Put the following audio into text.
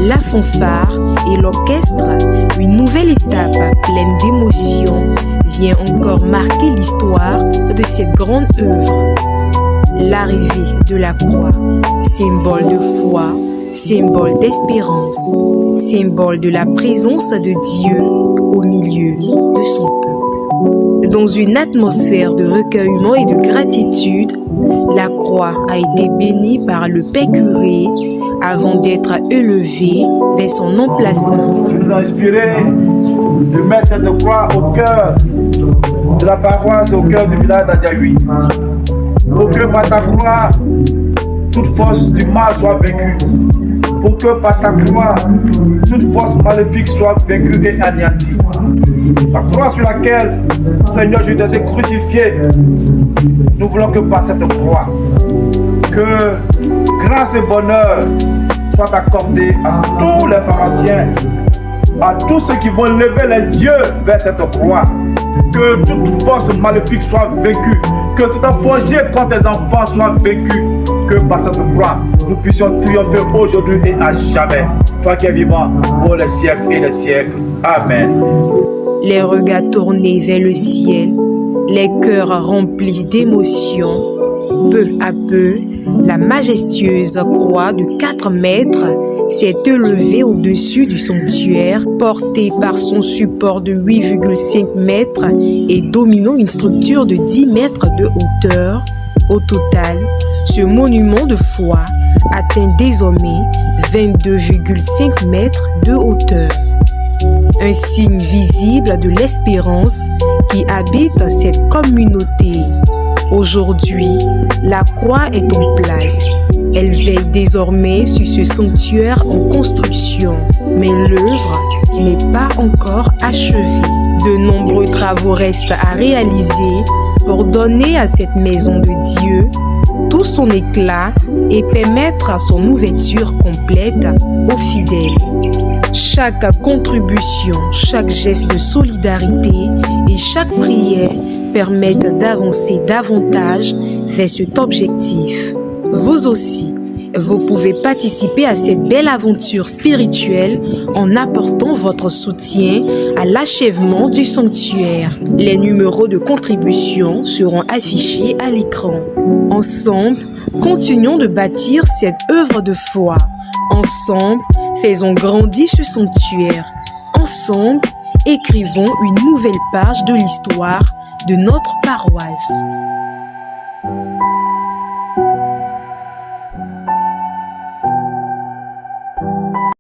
la fanfare et l'orchestre, une nouvelle étape pleine d'émotions vient encore marquer l'histoire de cette grande œuvre. L'arrivée de la croix, symbole de foi, symbole d'espérance, symbole de la présence de Dieu au milieu de son peuple. Dans une atmosphère de recueillement et de gratitude, la croix a été bénie par le Père curé avant d'être élevée vers son emplacement. Qui nous a inspiré de mettre cette croix au cœur de la paroisse, au cœur du village d'Adjaoui. Pour que par ta croix, toute force du mal soit vaincue. Pour que par ta croix, toute force maléfique soit vaincue et anéantie. La croix sur laquelle, Seigneur, je t'ai crucifié, nous voulons que par cette croix, que grâce et bonheur soient accordés à tous les paroissiens, à tous ceux qui vont lever les yeux vers cette croix. Que toute force maléfique soit vaincue, que toute forgée contre les enfants soit vaincue, que par cette croix, nous puissions triompher aujourd'hui et à jamais. Toi qui es vivant pour les siècles et les siècles. Amen. Les regards tournés vers le ciel, les cœurs remplis d'émotions, peu à peu, la majestueuse croix de 4 mètres s'est élevée au-dessus du sanctuaire, portée par son support de 8,5 mètres et dominant une structure de 10 mètres de hauteur. Au total, ce monument de foi atteint désormais 22,5 mètres de hauteur. Un signe visible de l'espérance qui habite cette communauté. Aujourd'hui, la croix est en place. Elle veille désormais sur ce sanctuaire en construction, mais l'œuvre n'est pas encore achevée. De nombreux travaux restent à réaliser pour donner à cette maison de Dieu tout son éclat et permettre son ouverture complète aux fidèles. Chaque contribution, chaque geste de solidarité et chaque prière permettent d'avancer davantage vers cet objectif. Vous aussi, vous pouvez participer à cette belle aventure spirituelle en apportant votre soutien à l'achèvement du sanctuaire. Les numéros de contribution seront affichés à l'écran. Ensemble, continuons de bâtir cette œuvre de foi. Ensemble, faisons grandir ce sanctuaire. Ensemble, écrivons une nouvelle page de l'histoire de notre paroisse.